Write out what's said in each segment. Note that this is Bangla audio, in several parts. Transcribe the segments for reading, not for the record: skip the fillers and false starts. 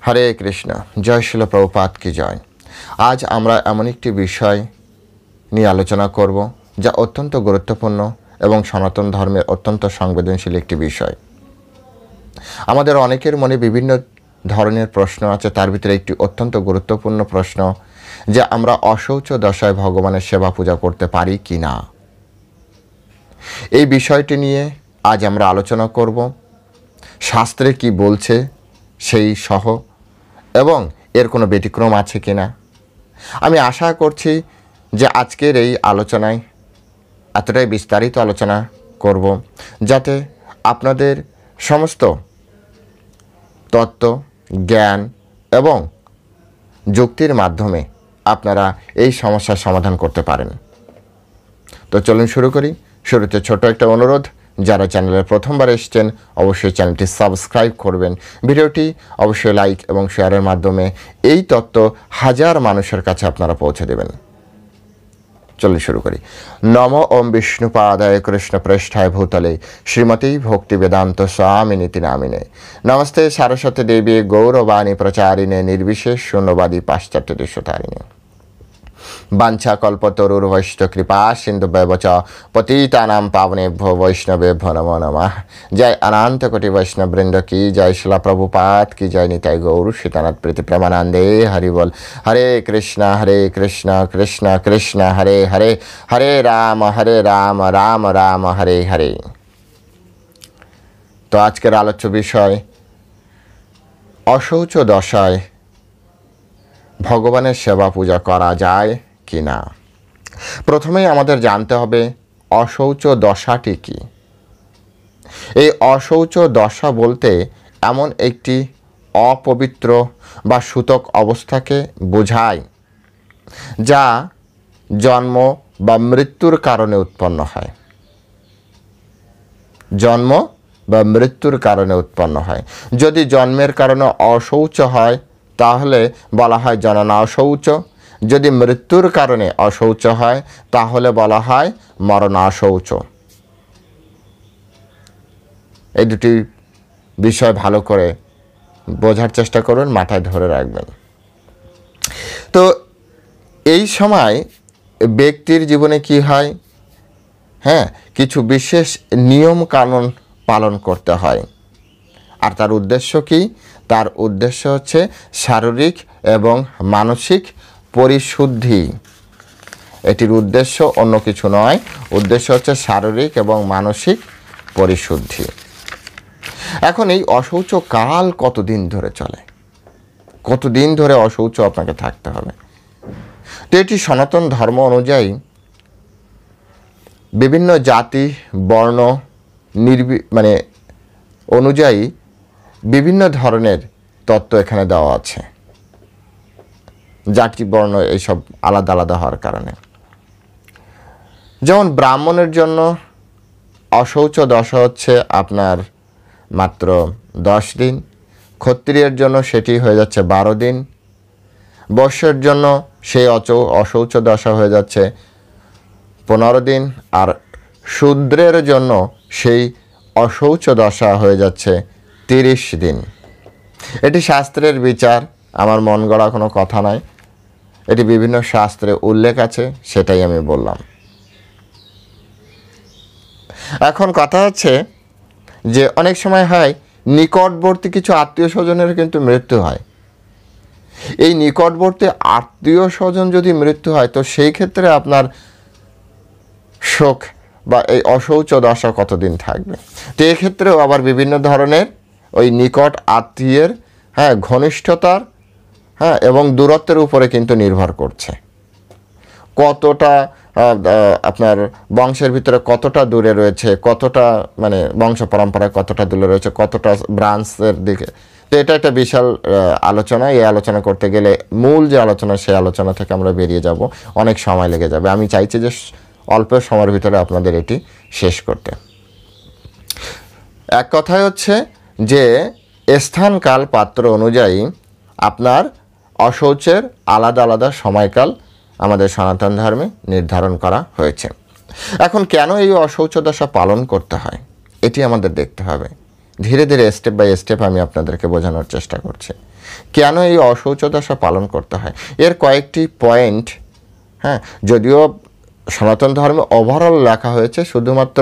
হরে কৃষ্ণ, জয় শিল প্রভুপাদ কি জয়। আজ আমরা এমন একটি বিষয় নিয়ে আলোচনা করব যা অত্যন্ত গুরুত্বপূর্ণ এবং সনাতন ধর্মের অত্যন্ত সংবেদনশীল একটি বিষয়। আমাদের অনেকের মনে বিভিন্ন ধরনের প্রশ্ন আছে, তার ভিতরে একটি অত্যন্ত গুরুত্বপূর্ণ প্রশ্ন যে আমরা অশৌচ দশায় ভগবানের সেবা পূজা করতে পারি কি না। এই বিষয়টি নিয়ে আজ আমরা আলোচনা করব, শাস্ত্রে কি বলছে সেই সহ, এবং এর কোনো ব্যতিক্রম আছে কি না। আমি আশা করছি যে আজকের এই আলোচনায় এতটাই বিস্তারিত আলোচনা করব যাতে আপনাদের সমস্ত তত্ত্ব, জ্ঞান এবং যুক্তির মাধ্যমে আপনারা এই সমস্যার সমাধান করতে পারেন। তো চলুন শুরু করি। শুরুতে ছোট একটা অনুরোধ, যারা চ্যানেলে প্রথমবার এসেছেন অবশ্যই চ্যানেলটি সাবস্ক্রাইব করবেন, ভিডিওটি অবশ্যই লাইক এবং শেয়ারের মাধ্যমে এই তত্ত্ব হাজার মানুষের কাছে আপনারা পৌঁছে দেবেন। চলুন শুরু করি। নম ওম বিষ্ণুপাদায় কৃষ্ণ প্রেষ্ঠায় ভূতলে শ্রীমতী ভক্তি বেদান্ত স্বামিনীতি নামিনে নমস্তে সারস্বতী দেবী গৌরবাণী প্রচারিণে নির্বিশেষ শূন্যবাদী পাশ্চাত্য দেশতারিণে বাঞ্ছা কল্পতরুর বৈষ্ণব কৃপা সিন্ধু ব্যবচ পতিতানাম পাবনেভ্যো বৈষ্ণবেভ্যো নমো নমঃ। জয় অনন্ত কোটি বৈষ্ণব বৃন্দ কি জয়, শিলা প্রভুপাদ কি জয়, নিতাই গৌর সীতানাথ প্রীতি প্রেমানন্দে হরি বল। হরে কৃষ্ণ কৃষ্ণ কৃষ্ণ হরে হরে, হরে রাম রাম রাম হরে হরে। তো আজকের আলোচ্য বিষয় অশৌচ দশায় ভগবানের সেবা পূজা করা যায় কি না। প্রথমেই আমাদের জানতে হবে অশৌচ দশাটি কি। এই অশৌচ দশা বলতে এমন একটি অপবিত্র বা সূতক অবস্থাকে বোঝায় যা জন্ম বা মৃত্যুর কারণে উৎপন্ন হয়। জন্ম বা মৃত্যুর কারণে উৎপন্ন হয়। যদি জন্মের কারণে অশৌচ হয় তাহলে বলা হয় জননাশৌচ। যদি মৃত্যুর কারণে অশৌচ হয় তাহলে বলা হয় মরণাশৌচ। এই দুটি বিষয় ভালো করে বোঝার চেষ্টা করুন, মাথায় ধরে রাখবেন। তো এই সময় ব্যক্তির জীবনে কি হয়, কিছু বিশেষ নিয়ম কানুন পালন করতে হয়। আর তার উদ্দেশ্য কি? তার উদ্দেশ্য হচ্ছে শারীরিক এবং মানসিক পরিশুদ্ধি। এটির উদ্দেশ্য অন্য কিছু নয়, উদ্দেশ্য হচ্ছে শারীরিক এবং মানসিক পরিশুদ্ধি। এখন এই অশৌচ কাল কতদিন ধরে চলে, কতদিন ধরে অশৌচ আপনাকে থাকতে হবে। তো এটি সনাতন ধর্ম অনুযায়ী বিভিন্ন জাতি বর্ণ অনুযায়ী বিভিন্ন ধরনের তত্ত্ব এখানে দেওয়া আছে। জাতি বর্ণ এইসব আলাদা আলাদা হওয়ার কারণে, যেমন ব্রাহ্মণের জন্য অশৌচ দশা হচ্ছে আপনার মাত্র 10 দিন, ক্ষত্রিয়ের জন্য সেটি হয়ে যাচ্ছে 12 দিন, বৈশ্যের জন্য সেই অশৌচ দশা হয়ে যাচ্ছে 15 দিন, আর শূদ্রের জন্য সেই অশৌচ দশা হয়ে যাচ্ছে 30 দিন। এটি শাস্ত্রের বিচার, আমার মন গড়া কোনো কথা নয়, এটি বিভিন্ন শাস্ত্রে উল্লেখ আছে, সেটাই আমি বললাম। এখন কথা হচ্ছে যে অনেক সময় হয় নিকটবর্তী কিছু আত্মীয় স্বজনের কিন্তু মৃত্যু হয়। এই নিকটবর্তী আত্মীয় স্বজন যদি মৃত্যু হয় তো সেই ক্ষেত্রে আপনার শোক বা এই অশৌচ দশা কতদিন থাকবে। তো এক্ষেত্রেও আবার বিভিন্ন ধরনের ওই নিকট আত্মীয়ের ঘনিষ্ঠতার এবং দূরত্বের উপরে কিন্তু নির্ভর করছে। কতটা আপনার বংশের ভিতরে কতটা দূরে রয়েছে, কতটা বংশ পরম্পরায় কতটা দূরে রয়েছে, কতটা ব্রাঞ্চের দিকে। তো এটা একটা বিশাল আলোচনা। এই আলোচনা করতে গেলে মূল যে আলোচনা সেই আলোচনা থেকে আমরা বেরিয়ে যাব, অনেক সময় লেগে যাবে। আমি চাইছি যে অল্প সময়ের ভিতরে আপনাদের এটি শেষ করতে। এক কথায় হচ্ছে যে স্থান কাল পাত্র অনুযায়ী আপনার অশৌচের আলাদা আলাদা সময়কাল আমাদের সনাতন ধর্মে নির্ধারণ করা হয়েছে। এখন কেন এই অশৌচ দশা পালন করতে হয় এটি আমাদের দেখতে হবে। ধীরে ধীরে স্টেপ বাই স্টেপ আমি আপনাদেরকে বোঝানোর চেষ্টা করছি কেন এই অশৌচ দশা পালন করতে হয়। এর কয়েকটি পয়েন্ট, হ্যাঁ, যদিও সনাতন ধর্মে ওভারঅল লেখা হয়েছে, শুধুমাত্র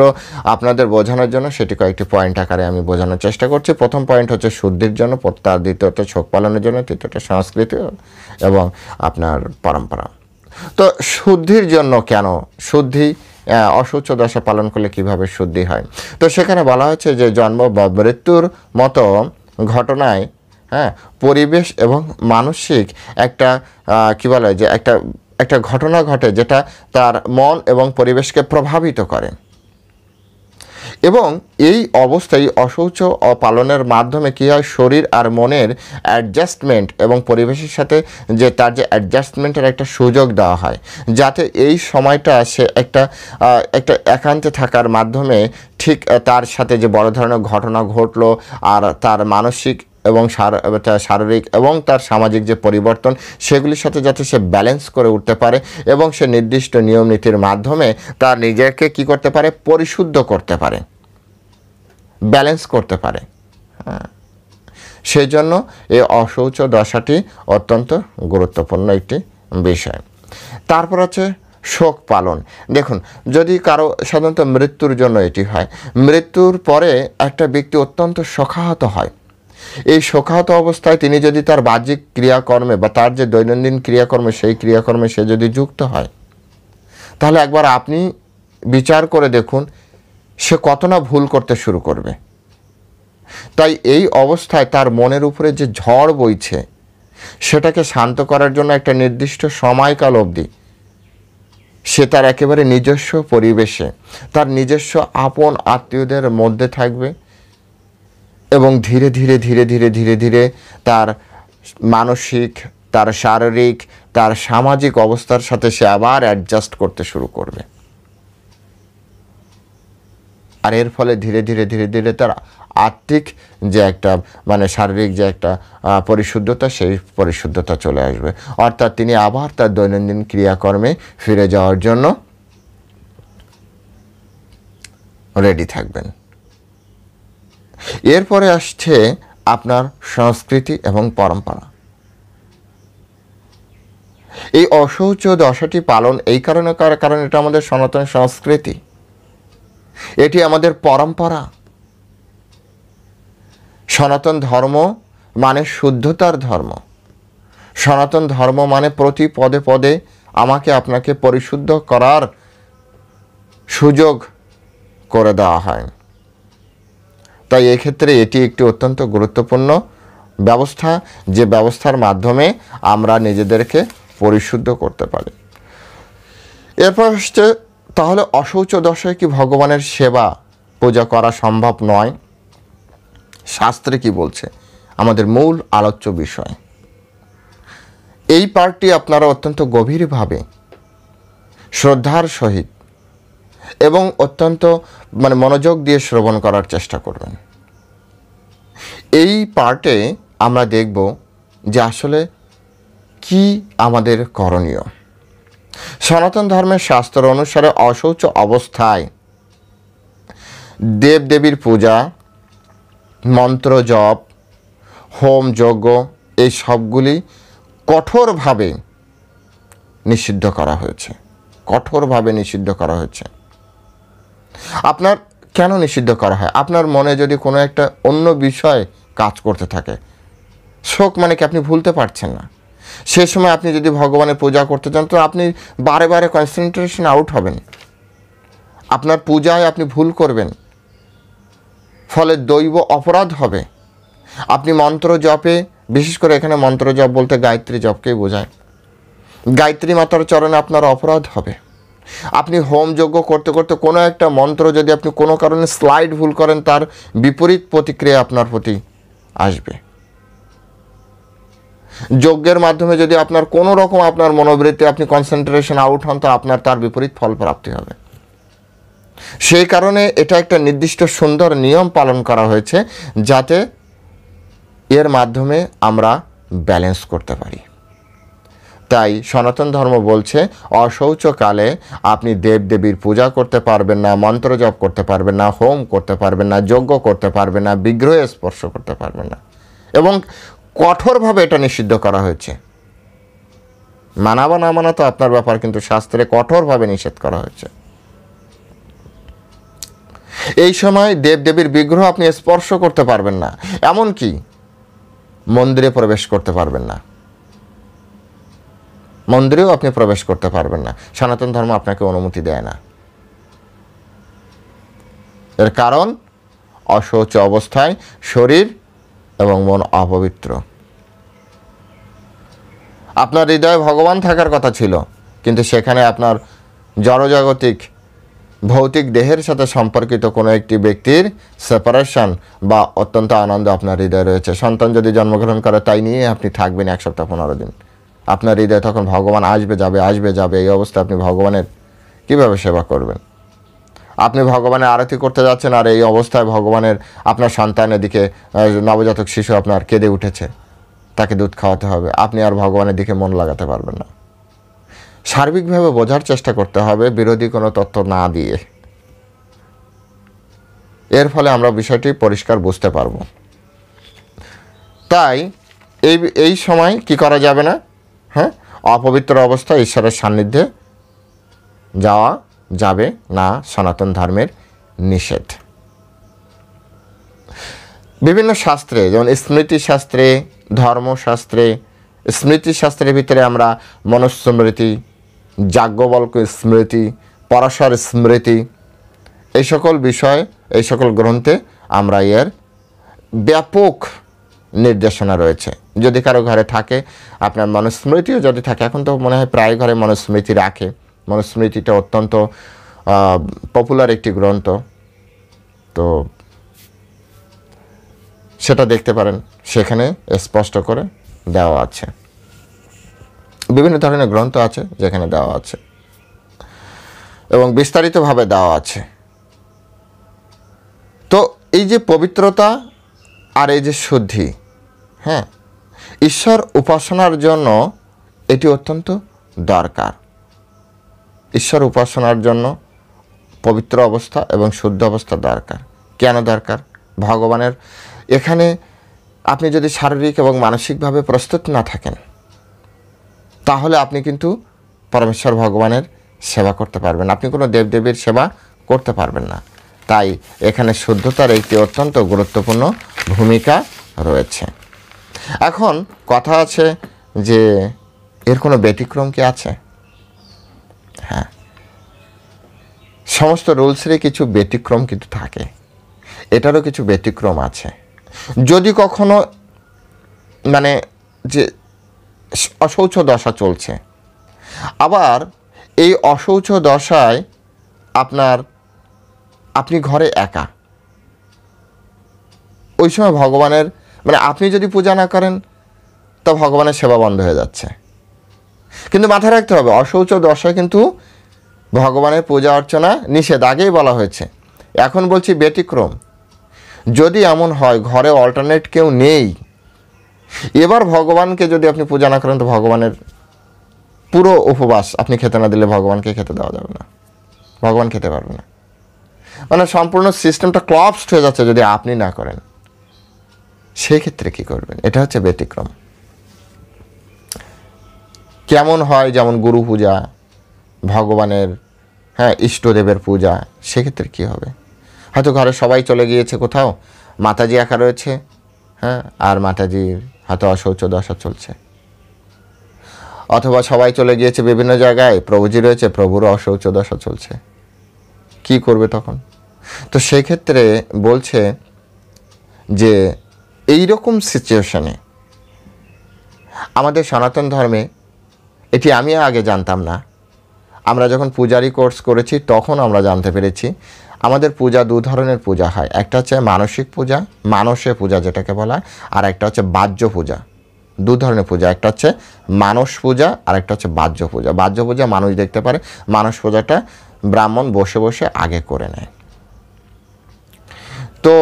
আপনাদের বোঝানোর জন্য সেটি কয়েকটি পয়েন্ট আকারে আমি বোঝানোর চেষ্টা করছি। প্রথম পয়েন্ট হচ্ছে শুদ্ধির জন্য, তার দ্বিতীয়ত শোক পালনের জন্য, তৃতীয়ত সংস্কৃতি এবং আপনার পরম্পরা। তো শুদ্ধির জন্য কেন শুদ্ধি, অশৌচ দশা পালন করলে কিভাবে শুদ্ধি হয়, তো সেখানে বলা হয়েছে যে জন্ম বা মৃত্যুর মতো ঘটনায়, হ্যাঁ, পরিবেশ এবং মানসিক একটা কী বলে যে একটা ঘটনা ঘটে যেটা তার মন এবং পরিবেশকে প্রভাবিত করে, এবং এই অবস্থায় অশৌচ পালনের মাধ্যমে কী হয়, শরীর আর মনের অ্যাডজাস্টমেন্ট এবং পরিবেশের সাথে যে তার যে অ্যাডজাস্টমেন্টের একটা সুযোগ দেওয়া হয়, যাতে এই সময়টা সে একটা একান্তে থাকার মাধ্যমে ঠিক তার সাথে যে বড় ধরনের ঘটনা ঘটলো আর তার মানসিক এবং শারীরিক এবং তার সামাজিক যে পরিবর্তন সেগুলির সাথে যাতে সে ব্যালেন্স করে উঠতে পারে এবং সে নির্দিষ্ট নিয়ম নীতির মাধ্যমে তার নিজেকে কী করতে পারে, পরিশুদ্ধ করতে পারে, ব্যালেন্স করতে পারে। সেই জন্য এই অশৌচ দশাটি অত্যন্ত গুরুত্বপূর্ণ একটি বিষয়। তারপর হচ্ছে শোক পালন। দেখুন, যদি কারো সাধারণত মৃত্যুর জন্য এটি হয়, মৃত্যুর পরে একটা ব্যক্তি অত্যন্ত শোকাহত হয়। এই শোকাহত অবস্থায় তিনি যদি তার বাহ্যিক ক্রিয়াকর্মে বা তার যে দৈনন্দিন ক্রিয়াকর্মে সেই ক্রিয়াকর্মে সে যদি যুক্ত হয়, তাহলে একবার আপনি বিচার করে দেখুন সে কত না ভুল করতে শুরু করবে। তাই এই অবস্থায় তার মনের উপরে যে ঝড় বইছে সেটাকে শান্ত করার জন্য একটা নির্দিষ্ট সময়কাল অবধি সে তার একেবারে নিজস্ব পরিবেশে তার নিজস্ব আপন আত্মীয়দের মধ্যে থাকবে এবং ধীরে ধীরে ধীরে ধীরে ধীরে ধীরে তার মানসিক, তার শারীরিক, তার সামাজিক অবস্থার সাথে সে আবার অ্যাডজাস্ট করতে শুরু করবে। আর এর ফলে ধীরে ধীরে ধীরে ধীরে তার আত্মিক যে একটা শারীরিক যে একটা পরিশুদ্ধতা, সেই পরিশুদ্ধতা চলে আসবে, অর্থাৎ তিনি আবার তার দৈনন্দিন ক্রিয়াকর্মে ফিরে যাওয়ার জন্য রেডি থাকবেন। এরপরে আসছে আপনার সংস্কৃতি এবং পরম্পরা। এই অশৌচ দশাটি পালন এই কারণ এটা আমাদের সনাতন সংস্কৃতি, এটি আমাদের পরম্পরা। সনাতন ধর্ম মানে শুদ্ধতার ধর্ম, সনাতন ধর্ম মানে প্রতি পদে পদে আমাকে আপনাকে পরিশুদ্ধ করার সুযোগ করে দেওয়া হয়। তাই এক্ষেত্রে এটি একটি অত্যন্ত গুরুত্বপূর্ণ ব্যবস্থা, যে ব্যবস্থার মাধ্যমে আমরা নিজেদেরকে পরিশুদ্ধ করতে পারি। এরপর হচ্ছে, তাহলে অশৌচ দশায় কি ভগবানের সেবা পূজা করা সম্ভব নয়? শাস্ত্রে কি বলছে, আমাদের মূল আলোচ্য বিষয়। এই পার্টটি আপনারা অত্যন্ত গভীরভাবে শ্রদ্ধার সহিত এবং অত্যন্ত মনোযোগ দিয়ে শ্রবণ করার চেষ্টা করবেন। এই পার্টে আমরা দেখব যে আসলে কি আমাদের করণীয়। সনাতন ধর্মের শাস্ত্র অনুসারে অশৌচ অবস্থায় দেবদেবীর পূজা, মন্ত্র জপ, হোম যজ্ঞ এই সবগুলি কঠোরভাবে নিষিদ্ধ করা হয়েছে, কঠোরভাবে নিষিদ্ধ করা হয়েছে। আপনার কেন নিষিদ্ধ করা হয়? আপনার মনে যদি কোনো একটা অন্য বিষয় কাজ করতে থাকে, শোক কি আপনি ভুলতে পারছেন না, সে সময় আপনি যদি ভগবানের পূজা করতে চান তো আপনি বারে বারে কনসেন্ট্রেশন আউট হবেন, আপনার পূজায় আপনি ভুল করবেন, ফলে দৈব অপরাধ হবে। আপনি মন্ত্র জপে, বিশেষ করে এখানে মন্ত্র জপ বলতে গায়ত্রী জপকেই বোঝায়, গায়ত্রী মাতার চরণে আপনার অপরাধ হবে। আপনি হোম যজ্ঞ করতে করতে কোনো একটা মন্ত্র যদি আপনি কোনো কারণে স্লাইড ভুল করেন, তার বিপরীত প্রতিক্রিয়া আপনার প্রতি আসবে। যজ্ঞের মাধ্যমে যদি আপনার কোনো রকম আপনার মনোবৃত্তি, আপনি কনসেন্ট্রেশন আউট হন, তো আপনার তার বিপরীত ফল প্রাপ্তি হবে। সেই কারণে এটা একটা নির্দিষ্ট সুন্দর নিয়ম পালন করা হয়েছে, যাতে এর মাধ্যমে আমরা ব্যালেন্স করতে পারি। তাই সনাতন ধর্ম বলছে অশৌচকালে আপনি দেবদেবীর পূজা করতে পারবেন না, মন্ত্র জপ করতে পারবেন না, হোম করতে পারবেন না, যজ্ঞ করতে পারবেন না, বিগ্রহে স্পর্শ করতে পারবেন না, এবং কঠোরভাবে এটা নিষিদ্ধ করা হয়েছে। মানা বা না মানা তো আপনার ব্যাপার, কিন্তু শাস্ত্রে কঠোরভাবে নিষেধ করা হয়েছে। এই সময় দেবদেবীর বিগ্রহ আপনি স্পর্শ করতে পারবেন না, এমনকি মন্দিরে প্রবেশ করতে পারবেন না, মন্দিরেও আপনি প্রবেশ করতে পারবেন না। সনাতন ধর্ম আপনাকে অনুমতি দেয় না। এর কারণ অশৌচ অবস্থায় শরীর এবং মন অপবিত্র। আপনার হৃদয়ে ভগবান থাকার কথা ছিল, কিন্তু সেখানে আপনার জড়জাগতিক ভৌতিক দেহের সাথে সম্পর্কিত কোনো একটি ব্যক্তির সেপারেশন বা অত্যন্ত আনন্দ আপনার হৃদয়ে রয়েছে। সন্তান যদি জন্মগ্রহণ করে তাই নিয়ে আপনি থাকবেন 1 সপ্তাহ 15 দিন। আপনার হৃদয়ে তখন ভগবান আসবে যাবে, এই অবস্থায় আপনি ভগবানের কীভাবে সেবা করবেন? আপনি ভগবানের আরতি করতে যাচ্ছেন, আর এই অবস্থায় ভগবানের আপনার সন্তানের দিকে নবজাতক শিশু আপনার কেঁদে উঠেছে, তাকে দুধ খাওয়াতে হবে, আপনি আর ভগবানের দিকে মন লাগাতে পারবেন না। সার্বিকভাবে বোঝার চেষ্টা করতে হবে, বিরোধী কোনো তথ্য না দিয়ে। এর ফলে আমরা বিষয়টি পরিষ্কার বুঝতে পারব। তাই এই সময় কি করা যাবে না? হ্যাঁ, অপবিত্র অবস্থায় ঈশ্বরের সান্নিধ্যে যাওয়া যাবে না, সনাতন ধর্মের নিষেধ। বিভিন্ন শাস্ত্রে, যেমন স্মৃতিশাস্ত্রে, ধর্মশাস্ত্রে, স্মৃতিশাস্ত্রের ভিতরে আমরা মনুস্মৃতি, যাজ্ঞবল্ক স্মৃতি, পরাশর স্মৃতি, এই সকল বিষয়, এই সকল গ্রন্থে আমরা এর ব্যাপক নির্দেশনা রয়েছে। যদি কারো ঘরে থাকে, আপনার মনুস্মৃতিও যদি থাকে, এখন তো মনে হয় প্রায় ঘরে মনুস্মৃতি রাখে। মনুস্মৃতিটা অত্যন্ত পপুলার একটি গ্রন্থ, তো সেটা দেখতে পারেন, সেখানে স্পষ্ট করে দেওয়া আছে। বিভিন্ন ধরনের গ্রন্থ আছে যেখানে দেওয়া আছে এবং বিস্তারিতভাবে দেওয়া আছে। তো এই যে পবিত্রতা আর এই যে শুদ্ধি, হ্যাঁ, ঈশ্বর উপাসনার জন্য এটি অত্যন্ত দরকার। ঈশ্বর উপাসনার জন্য পবিত্র অবস্থা এবং শুদ্ধ অবস্থা দরকার। কেন দরকার? ভগবানের এখানে আপনি যদি শারীরিক এবং মানসিকভাবে প্রস্তুত না থাকেন, তাহলে আপনি কিন্তু পরমেশ্বর ভগবানের সেবা করতে পারবেন, আপনি কোনো দেবদেবীর সেবা করতে পারবেন না। তাই এখানে শুদ্ধতার একটি অত্যন্ত গুরুত্বপূর্ণ ভূমিকা রয়েছে। এখন কথা আছে যে এর কোনো ব্যতিক্রম কি আছে? হ্যাঁ, সমস্ত রুলসেরই কিছু ব্যতিক্রম কিন্তু থাকে, এটারও কিছু ব্যতিক্রম আছে। যদি কখনো মানে যে অশৌচ দশা চলছে, আবার এই অশৌচ দশায় আপনি ঘরে একা, ওই সময় ভগবানের আপনি যদি পূজা না করেন তা ভগবানের সেবা বন্ধ হয়ে যাচ্ছে। কিন্তু মাথায় রাখতে হবে, অশৌচ দশায় কিন্তু ভগবানের পূজা অর্চনা নিষেধ, আগেই বলা হয়েছে। এখন বলছি ব্যতিক্রম। যদি এমন হয় ঘরে অল্টারনেট কেউ নেই, এবার ভগবানকে যদি আপনি পূজা না করেন, তো ভগবানের পুরো উপবাস আপনি খেতে না দিলে ভগবানকে খেতে দেওয়া যাবে না, ভগবান খেতে পারবে না। সম্পূর্ণ সিস্টেমটা ক্লাপসড হয়ে যাচ্ছে যদি আপনি না করেন। সেক্ষেত্রে কি করবেন? এটা হচ্ছে ব্যতিক্রম। কেমন হয়? যেমন গুরু পূজা, ভগবানের ইষ্টদেবের পূজা, সেক্ষেত্রে কি হবে? হয়তো ঘরে সবাই চলে গিয়েছে কোথাও, মাতাজি একা রয়েছে, আর মাতাজির হয়তো অশৌচ দশা চলছে, অথবা সবাই চলে গিয়েছে বিভিন্ন জায়গায়, প্রভুজি রয়েছে, প্রভুরও অশৌচ দশা চলছে। কি করবে তখন? তো সেক্ষেত্রে বলছে যে এই রকম সিচুয়েশনে আমাদের সনাতন ধর্মে, এটি আমি আগে জানতাম না, আমরা যখন পূজারি কোর্স করেছি তখন আমরা জানতে পেরেছি আমাদের পূজা 2 ধরনের পূজা হয়। একটা হচ্ছে মানসিক পূজা, মানসে পূজা যেটাকে বলা হয়, আর একটা হচ্ছে বাহ্য পূজা। 2 ধরনের পূজা, একটা হচ্ছে মানস পূজা আর একটা হচ্ছে বাহ্য পূজা। বাহ্য পূজা মানুষ দেখতে পারে, মানস পূজাটা ব্রাহ্মণ বসে বসে আগে করে নেয়। তো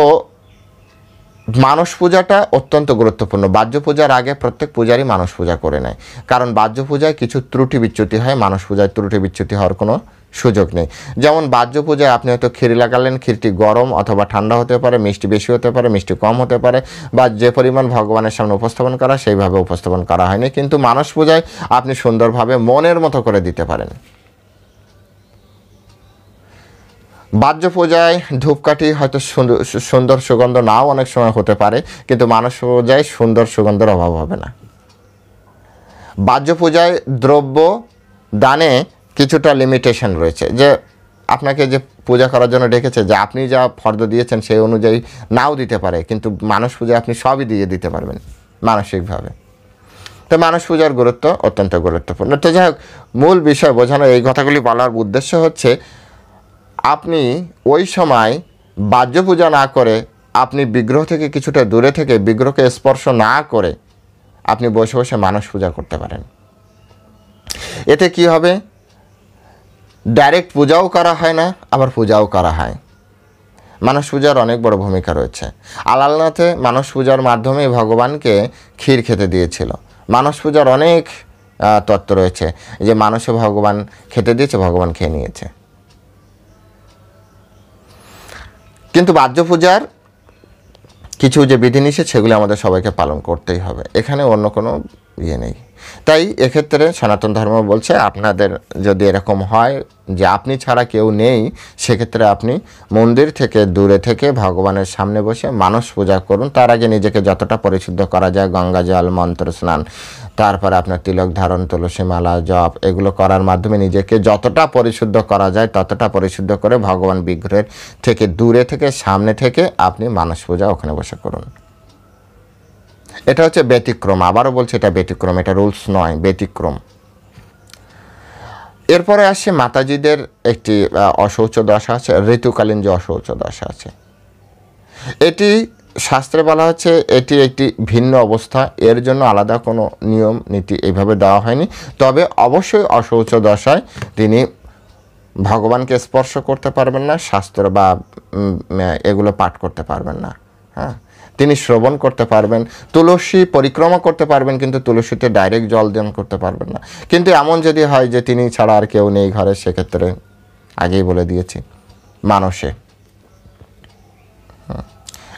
মানস পূজাটা অত্যন্ত গুরুত্বপূর্ণ। বাহ্য পূজার আগে প্রত্যেক পূজারই মানস পূজা করে নেয়, কারণ বাহ্য পূজায় কিছু ত্রুটি বিচ্যুতি হয়, মানস পূজায় ত্রুটি বিচ্যুতি হওয়ার কোনো সুযোগ নেই। যেমন বাহ্য পূজায় আপনি হয়তো ক্ষীর লাগালেন, ক্ষীরটি গরম অথবা ঠান্ডা হতে পারে, মিষ্টি বেশি হতে পারে, মিষ্টি কম হতে পারে, বা যে পরিমাণ ভগবানের সামনে উপস্থাপন করা সেইভাবে উপস্থাপন করা হয়নি, কিন্তু মানস পূজায় আপনি সুন্দরভাবে মনের মতো করে দিতে পারেন। বাহ্য পূজায় ধূপকাঠি হয়তো সুন্দর সুগন্ধ নাও অনেক সময় হতে পারে, কিন্তু মানস পূজায় সুন্দর সুগন্ধের অভাব হবে না। বাহ্য পূজায় দ্রব্য দানে কিছুটা লিমিটেশন রয়েছে, যে আপনাকে যে পূজা করার জন্য ডেকেছে, যে আপনি যা ফর্দ দিয়েছেন সেই অনুযায়ী নাও দিতে পারে, কিন্তু মানস পূজায় আপনি সবই দিয়ে দিতে পারবেন মানসিকভাবে। তো মানস পূজার গুরুত্ব অত্যন্ত গুরুত্বপূর্ণ। তো যাই হোক, মূল বিষয় বোঝানো, এই কথাগুলি বলার উদ্দেশ্য হচ্ছে আপনি ওই সময় বাহ্য পূজা না করে আপনি বিগ্রহ থেকে কিছুটা দূরে থেকে বিগ্রহকে স্পর্শ না করে আপনি বসে বসে মানস পূজা করতে পারেন। এতে কি হবে, ডাইরেক্ট পূজাও করা হয় না, আবার পূজাও করা হয়। মানস পূজার অনেক বড় ভূমিকা রয়েছে। আলালনাথে মানস পূজার মাধ্যমে ভগবানকে ক্ষীর খেতে দিয়েছিল। মানস পূজার অনেক তত্ত্ব রয়েছে, যে মানুষে ভগবান খেতে দিয়েছে, ভগবান খেয়ে নিয়েছে। কিন্তু বাহ্য পূজার কিছু যে বিধিনিষেধ সেগুলি আমাদের সবাইকে পালন করতেই হবে, এখানে অন্য কোনো ইয়ে নেই। তাই এক্ষেত্রে সনাতন ধর্ম বলছে আপনাদের যদি এরকম হয় যে আপনি ছাড়া কেউ নেই, সেক্ষেত্রে আপনি মন্দির থেকে দূরে থেকে ভগবানের সামনে বসে মানস পূজা করুন। তার আগে নিজেকে যতটা পরিশুদ্ধ করা যায়, গঙ্গা জল, মন্ত্র স্নান, তারপরে আপনার তিলক ধারণ, তুলসী মালা, জপ, এগুলো করার মাধ্যমে নিজেকে যতটা পরিশুদ্ধ করা যায় ততটা পরিশুদ্ধ করে ভগবান বিগ্রহের থেকে দূরে থেকে সামনে থেকে আপনি মানস পূজা ওখানে বসে করুন। এটা হচ্ছে ব্যতিক্রম, আবারও বলছি এটা ব্যতিক্রম, এটা রুলস নয়, ব্যতিক্রম। এরপরে আসছে মাতাজিদের একটি অশৌচ দশা আছে, ঋতুকালীন যে অশৌচ দশা আছে, এটি শাস্ত্রে বলা হচ্ছে এটি একটি ভিন্ন অবস্থা, এর জন্য আলাদা কোনো নিয়ম নীতি এইভাবে দেওয়া হয়নি। তবে অবশ্যই অশৌচ দশায় তিনি ভগবানকে স্পর্শ করতে পারবেন না, শাস্ত্র বা এগুলো পাঠ করতে পারবেন না। হ্যাঁ, তিনি শ্রবণ করতে পারবেন, তুলসী পরিক্রমা করতে পারবেন, কিন্তু তুলসীতে ডাইরেক্ট জল দান করতে পারবেন না। কিন্তু এমন যদি হয় যে তিনি ছাড়া আর কেউ নেই ঘরে, সেক্ষেত্রে আগেই বলে দিয়েছি মানসে,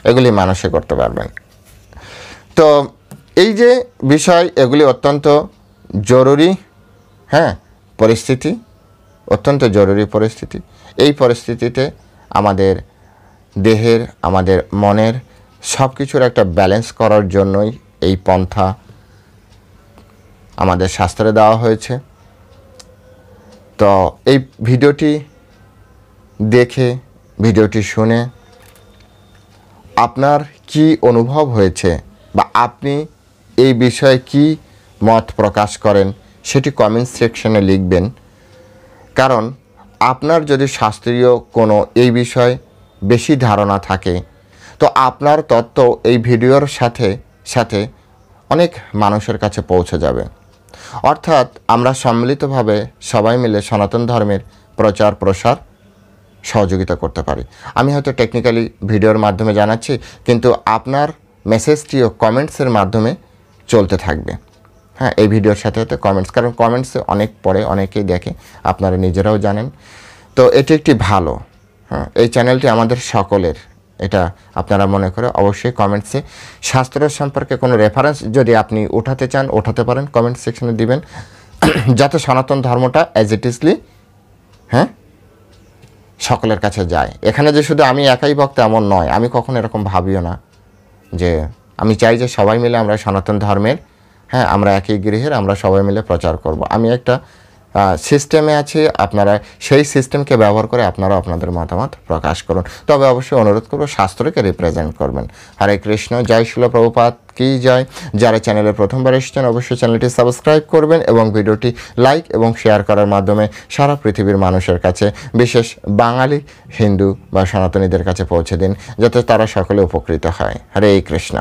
এগুলি মানসে করতে পারবেন। তো এই যে বিষয়, এগুলি অত্যন্ত জরুরি, হ্যাঁ, পরিস্থিতি, অত্যন্ত জরুরি পরিস্থিতি। এই পরিস্থিতিতে আমাদের দেহের, আমাদের মনের সব কিছুর একটা ব্যালেন্স করার জন্যই এই পন্থা আমাদের শাস্ত্রে দেওয়া হয়েছে। তো এই ভিডিওটি দেখে, ভিডিওটি শুনে আপনার কি অনুভব হয়েছে বা আপনি এই বিষয়ে কি মত প্রকাশ করেন সেটি কমেন্ট সেকশনে লিখবেন। কারণ আপনার যদি শাস্ত্রীয় কোনো এই বিষয়ে বেশি ধারণা থাকে, তো আপনার তত্ত্ব এই ভিডিওর সাথে সাথে অনেক মানুষের কাছে পৌঁছে যাবে। অর্থাৎ আমরা সম্মিলিতভাবে সবাই মিলে সনাতন ধর্মের প্রচার প্রসার সহযোগিতা করতে পারি। আমি হয়তো টেকনিক্যালি ভিডিওর মাধ্যমে জানাচ্ছি, কিন্তু আপনার মেসেজটিও কমেন্টসের মাধ্যমে চলতে থাকবে। হ্যাঁ, এই ভিডিওর সাথে সাথে কমেন্টস, কারণ কমেন্টসে অনেক পড়ে, অনেকেই দেখে, আপনারা নিজেরাও জানেন। তো এটি একটি ভালো, হ্যাঁ, এই চ্যানেলটি আমাদের সকলের, এটা আপনারা মনে করে অবশ্যই কমেন্টসে শাস্ত্র সম্পর্কে কোনো রেফারেন্স যদি আপনি ওঠাতে চান, ওঠাতে পারেন, কমেন্ট সেকশনে দিবেন, যাতে সনাতন ধর্মটা অ্যাজ ইট ইজলি, হ্যাঁ, সকলের কাছে যায়। এখানে যে শুধু আমি একাই বক্তা এমন নয়, আমি কখনো এরকম ভাবিও না যে আমি চাই যে সবাই মিলে আমরা সনাতন ধর্মের, হ্যাঁ, আমরা একই গৃহের, আমরা সবাই মিলে প্রচার করব। আমি একটা সিস্টেমে আছি, আপনারা সেই সিস্টেমকে ব্যবহার করে আপনারা আপনাদের মতামত প্রকাশ করুন। তবে অবশ্যই অনুরোধ করব শাস্ত্রকে রিপ্রেজেন্ট করবেন। হরে কৃষ্ণ, জয় শিল প্রভুপাদ কি জয়। যারা চ্যানেলে প্রথমবার এসেছেন অবশ্যই চ্যানেলটি সাবস্ক্রাইব করবেন এবং ভিডিওটি লাইক এবং শেয়ার করার মাধ্যমে সারা পৃথিবীর মানুষের কাছে, বিশেষ বাঙালি, হিন্দু বা সনাতনীদের কাছে পৌঁছে দিন, যাতে তারা সকলে উপকৃত হয়। হরে কৃষ্ণ।